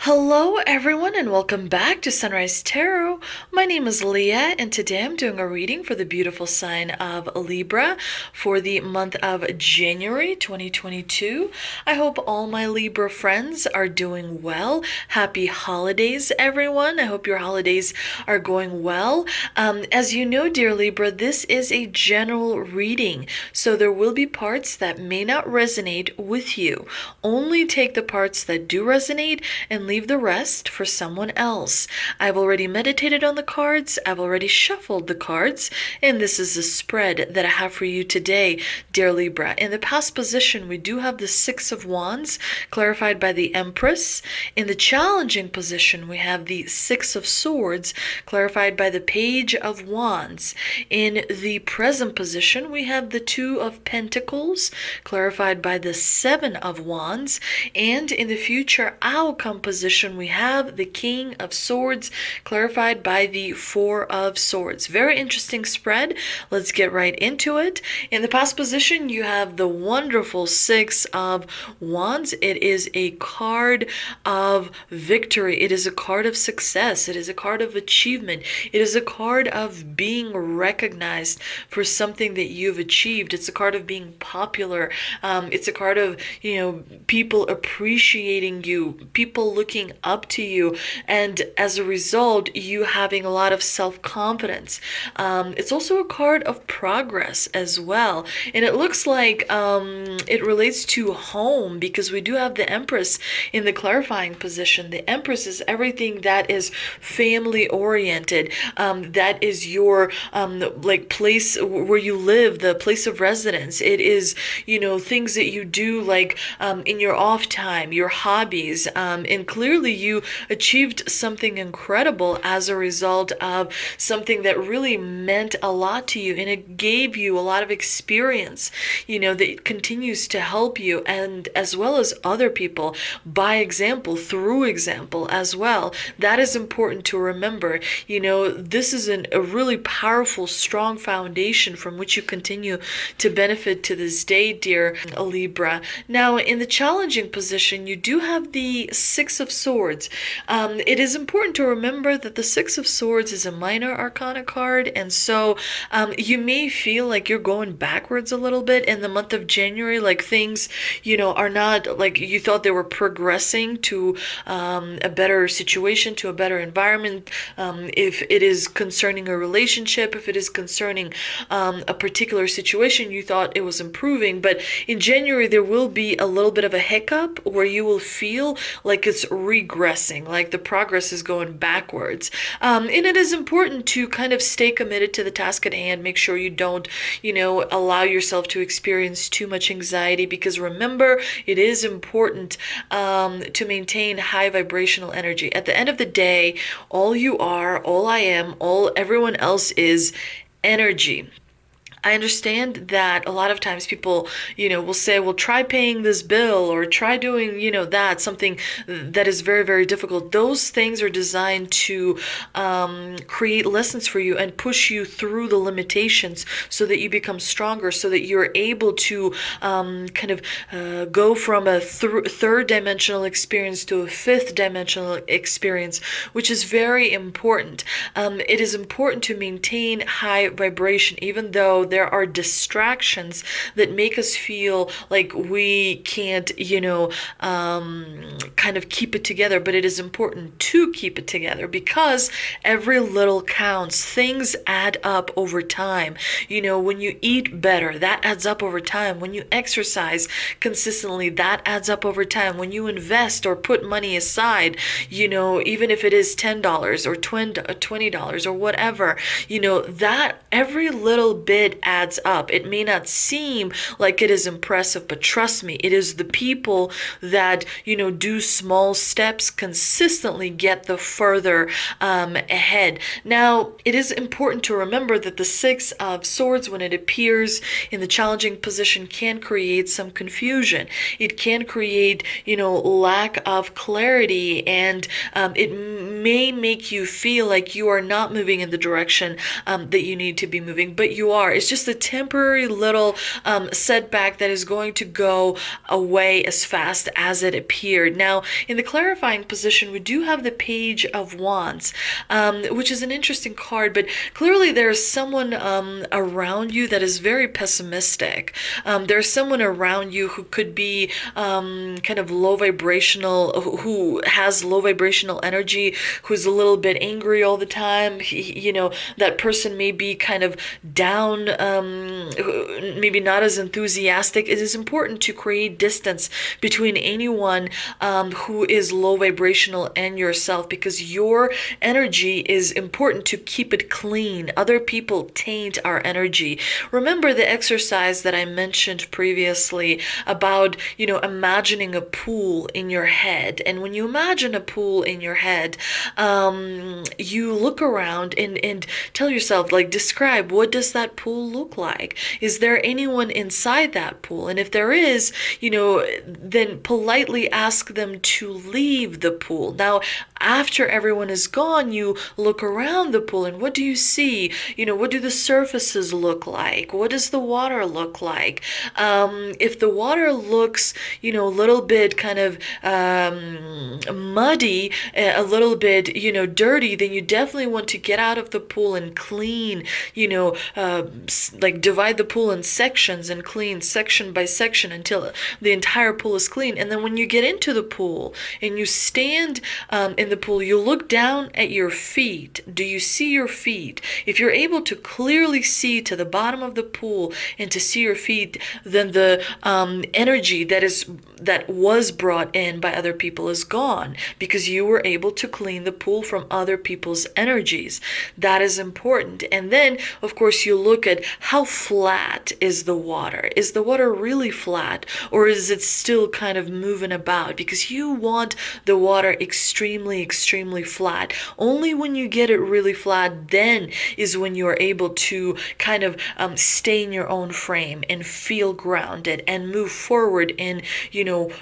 Hello, everyone, and welcome back to Sunrise Tarot. My name is Leah, and today I'm doing a reading for the beautiful sign of Libra for the month of January 2022. I hope all my Libra friends are doing well. Happy holidays, everyone. I hope your holidays are going well. As you know, dear Libra, this is a general reading, so there will be parts that may not resonate with you. Only take the parts that do resonate and leave the rest for someone else. I've already meditated on the cards, I've already shuffled the cards, and this is the spread that I have for you today, dear Libra. In the past position, we do have the Six of Wands, clarified by the Empress. In the challenging position, we have the Six of Swords, clarified by the Page of Wands. In the present position, we have the Two of Pentacles, clarified by the Seven of Wands. And in the future outcome position, we have the King of Swords, clarified by the Four of Swords. Very interesting spread. Let's get right into it. In the past position, you have the wonderful Six of Wands. It is a card of victory. It is a card of success. It is a card of achievement. It is a card of being recognized for something that you've achieved. It's a card of being popular. It's a card of, people appreciating you, people looking up to you, and as a result, you having a lot of self-confidence. It's also a card of progress as well, and it looks like it relates to home, because we do have the Empress in the clarifying position. The Empress is everything that is family oriented, that is your place where you live, the place of residence. It is, things that you do, like in your off time, your hobbies, and clearly you achieved something incredible as a result of something that really meant a lot to you, and it gave you a lot of experience, that continues to help you, and as well as other people, by example, through example as well. That is important to remember. This is a really powerful, strong foundation from which you continue to benefit to this day, dear Libra. Now, in the challenging position, you do have the Six of Swords. It is important to remember that the Six of Swords is a minor arcana card, and so you may feel like you're going backwards a little bit in the month of January, like things, are not like you thought they were progressing to a better situation, to a better environment. If it is concerning a relationship, if it is concerning a particular situation, you thought it was improving, but in January there will be a little bit of a hiccup where you will feel like it's regressing, like the progress is going backwards. And it is important to kind of stay committed to the task at hand. Make sure you don't, allow yourself to experience too much anxiety, because remember, it is important to maintain high vibrational energy. At the end of the day, all you are, all I am, all everyone else is energy. I understand that a lot of times people, will say, well, try paying this bill, or try doing, that, something that is very, very difficult. Those things are designed to create lessons for you and push you through the limitations so that you become stronger, so that you're able to go from a third dimensional experience to a fifth dimensional experience, which is very important. It is important to maintain high vibration, even though there are distractions that make us feel like we can't, kind of keep it together. But it is important to keep it together, because every little counts. Things add up over time. When you eat better, that adds up over time. When you exercise consistently, that adds up over time. When you invest or put money aside, even if it is $10 or $20 or whatever, that every little bit adds up. It may not seem like it is impressive, but trust me, it is the people that, do small steps consistently get the further ahead. Now, it is important to remember that the Six of Swords, when it appears in the challenging position, can create some confusion. It can create, lack of clarity, and it may make you feel like you are not moving in the direction that you need to be moving, but you are. It's just a temporary little setback that is going to go away as fast as it appeared. Now, in the clarifying position, we do have the Page of Wands, which is an interesting card, but clearly there's someone around you that is very pessimistic. There's someone around you who could be kind of low vibrational, who has low vibrational energy, who's a little bit angry all the time. That person may be kind of down, maybe not as enthusiastic. It is important to create distance between anyone who is low vibrational and yourself, because your energy is important to keep it clean. Other people taint our energy. Remember the exercise that I mentioned previously about, imagining a pool in your head. And when you imagine a pool in your head, you look around and tell yourself, like, describe, what does that pool look like? Is there anyone inside that pool? And if there is, then politely ask them to leave the pool. Now, after everyone is gone, you look around the pool, and what do you see? What do the surfaces look like? What does the water look like? If the water looks, a little bit kind of muddy, a little bit, dirty, then you definitely want to get out of the pool and clean, like divide the pool in sections and clean section by section until the entire pool is clean. And then when you get into the pool and you stand in the pool, you look down at your feet. Do you see your feet? If you're able to clearly see to the bottom of the pool and to see your feet, then the energy that was brought in by other people is gone, because you were able to clean the pool from other people's energies. That is important. And then, of course, you look at how flat is the water. Is the water really flat, or is it still kind of moving about? Because you want the water extremely, extremely flat. Only when you get it really flat, then is when you are able to kind of stay in your own frame and feel grounded and move forward in,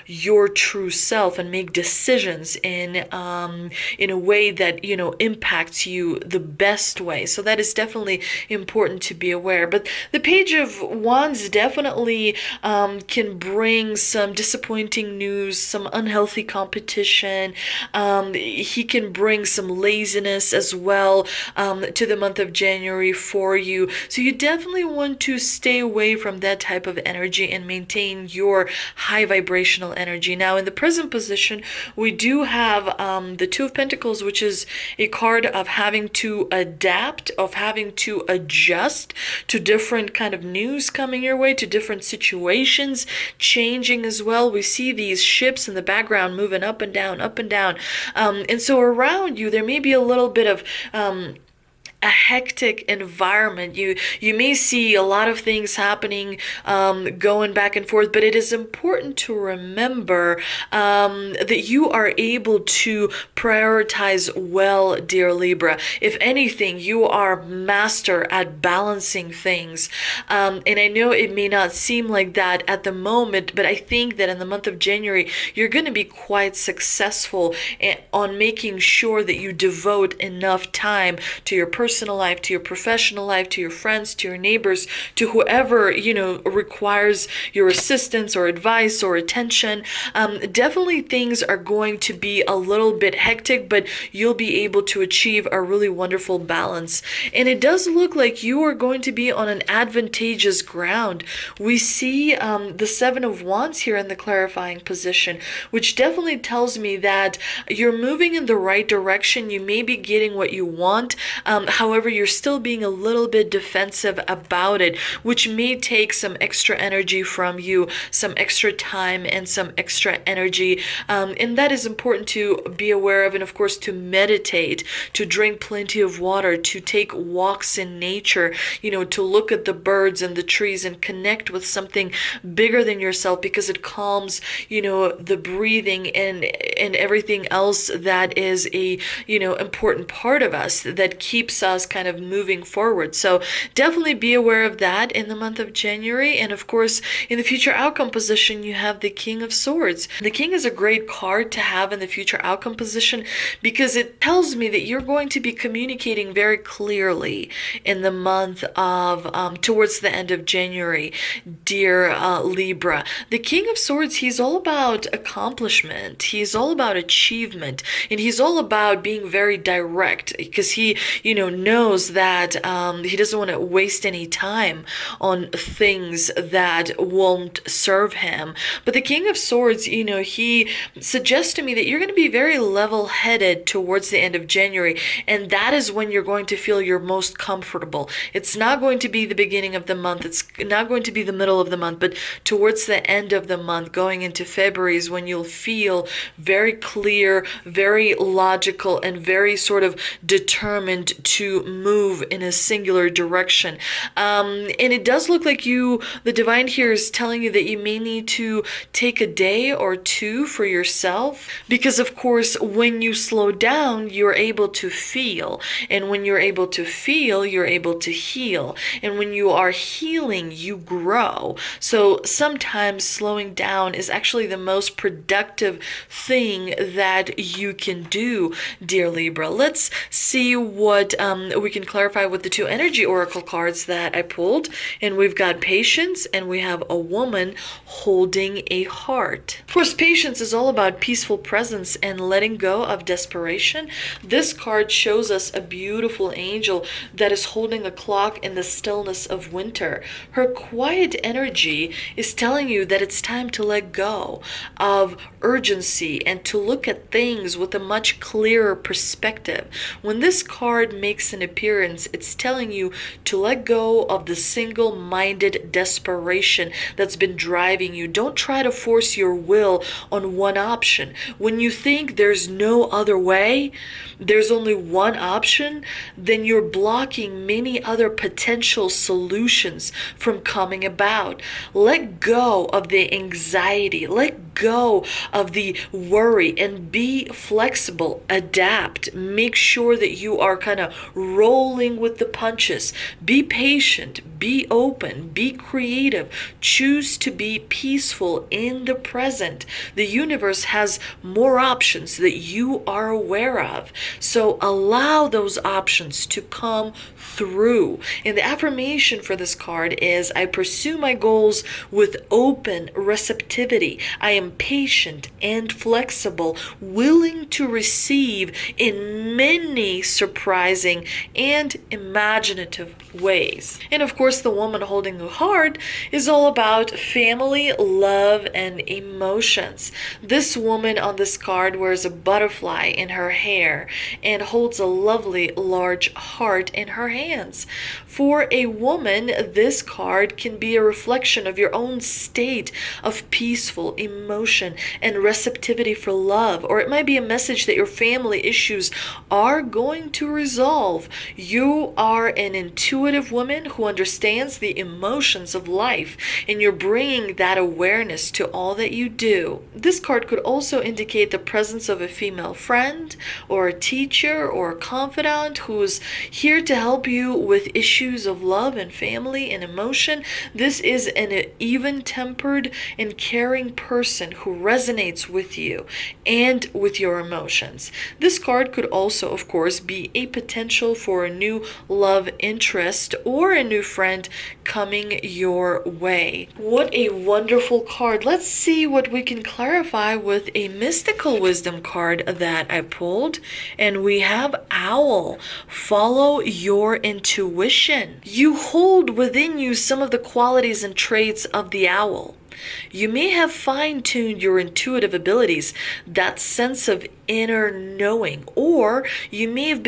your true self, and make decisions in a way that, impacts you the best way. So that is definitely important to be aware. But the Page of Wands definitely can bring some disappointing news, some unhealthy competition. He can bring some laziness as well to the month of January for you. So you definitely want to stay away from that type of energy and maintain your high vibrational energy. Now, in the present position, we do have the Two of Pentacles, which is a card of having to adapt, of having to adjust to different kind of news coming your way, to different situations changing as well. We see these ships in the background moving up and down, up and down. And so around you, there may be a little bit of a hectic environment. You may see a lot of things happening, going back and forth, but it is important to remember that you are able to prioritize well, dear Libra. If anything, you are master at balancing things. And I know it may not seem like that at the moment, but I think that in the month of January, you're going to be quite successful on making sure that you devote enough time to your personal life, to your professional life, to your friends, to your neighbors, to whoever, requires your assistance or advice or attention. Definitely things are going to be a little bit hectic, but you'll be able to achieve a really wonderful balance. And it does look like you are going to be on an advantageous ground. We see the Seven of Wands here in the clarifying position, which definitely tells me that you're moving in the right direction. You may be getting what you want. However, you're still being a little bit defensive about it, which may take some extra energy from you, some extra time and some extra energy. And that is important to be aware of. And of course, to meditate, to drink plenty of water, to take walks in nature, to look at the birds and the trees and connect with something bigger than yourself, because it calms, the breathing and everything else that is a, important part of us that keeps us kind of moving forward. So definitely be aware of that in the month of January. And of course, in the future outcome position, you have the King of Swords. The King is a great card to have in the future outcome position because it tells me that you're going to be communicating very clearly in the month of towards the end of January, dear Libra. The King of Swords, he's all about accomplishment. He's all about achievement, and he's all about being very direct because he, knows that he doesn't want to waste any time on things that won't serve him. But the King of Swords, he suggests to me that you're going to be very level-headed towards the end of January, and that is when you're going to feel your most comfortable. It's not going to be the beginning of the month. It's not going to be the middle of the month, but towards the end of the month, going into February is when you'll feel very clear, very logical, and very sort of determined to move in a singular direction. And it does look like the divine here is telling you that you may need to take a day or two for yourself, because of course, when you slow down, you're able to feel. And when you're able to feel, you're able to heal. And when you are healing, you grow. So sometimes slowing down is actually the most productive thing that you can do, dear Libra. Let's see what we can clarify with the two energy oracle cards that I pulled. And we've got patience, and we have a woman holding a heart. Of course, patience is all about peaceful presence and letting go of desperation. This card shows us a beautiful angel that is holding a clock in the stillness of winter. Her quiet energy is telling you that it's time to let go of urgency and to look at things with a much clearer perspective. When this card makes an appearance, it's telling you to let go of the single-minded desperation that's been driving you. Don't try to force your will on one option. When you think there's no other way, there's only one option, then you're blocking many other potential solutions from coming about. Let go of the anxiety. Let go of the worry and be flexible. Adapt. Make sure that you are kind of rolling with the punches. Be patient. Be open. Be creative. Choose to be peaceful in the present. The universe has more options that you are aware of. So allow those options to come through. And the affirmation for this card is, I pursue my goals with open receptivity. I am patient and flexible, willing to receive in many surprising and imaginative ways. And of course, the woman holding the heart is all about family, love, and emotions. This woman on this card wears a butterfly in her hair and holds a lovely large heart in her hands. For a woman, this card can be a reflection of your own state of peaceful emotion and receptivity for love, or it might be a message that your family issues are going to resolve. You are an intuitive woman who understands the emotions of life, and you're bringing that awareness to all that you do. This card could also indicate the presence of a female friend or a teacher or a confidant who's here to help you with issues of love and family and emotion. This is an even-tempered and caring person who resonates with you and with your emotions. This card could also, of course, be a potential for a new love interest or a new friend coming your way. What a wonderful card. Let's see what we can clarify with a mystical wisdom card that I pulled. And we have Owl. Follow your intuition. You hold within you some of the qualities and traits of the owl. You may have fine-tuned your intuitive abilities, that sense of inner knowing, or you may have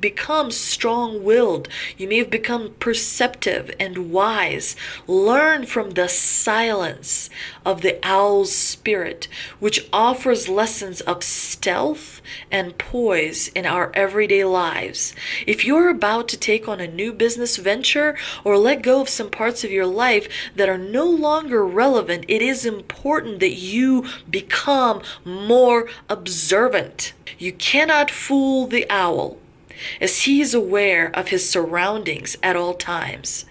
become strong-willed. You may have become perceptive and wise. Learn from the silence of the owl's spirit, which offers lessons of stealth and poise in our everyday lives. If you're about to take on a new business venture or let go of some parts of your life that are no longer relevant, it is important that you become more observant. You cannot fool the owl. as he is aware of his surroundings at all times.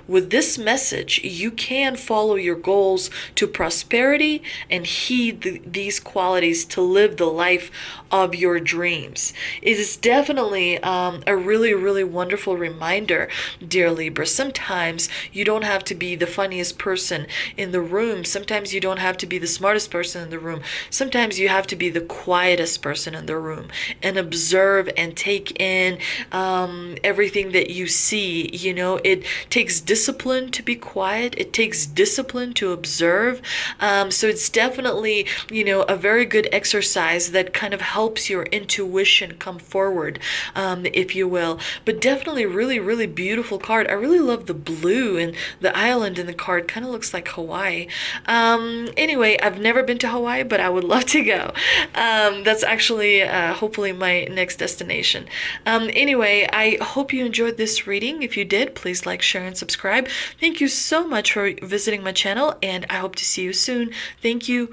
With this message, you can follow your goals to prosperity and heed these qualities to live the life of your dreams. It is definitely a really, really wonderful reminder, dear Libra. Sometimes you don't have to be the funniest person in the room. Sometimes you don't have to be the smartest person in the room. Sometimes you have to be the quietest person in the room and observe and take in everything that you see. You know, it takes discipline to be quiet. It takes discipline to observe. So it's definitely, a very good exercise that kind of helps your intuition come forward, if you will. But definitely really, really beautiful card. I really love the blue, and the island in the card kind of looks like Hawaii. Anyway, I've never been to Hawaii, but I would love to go. That's actually hopefully my next destination. Anyway, I hope you enjoyed this reading. If you did, please like, share, and subscribe. Thank you so much for visiting my channel, and I hope to see you soon. Thank you.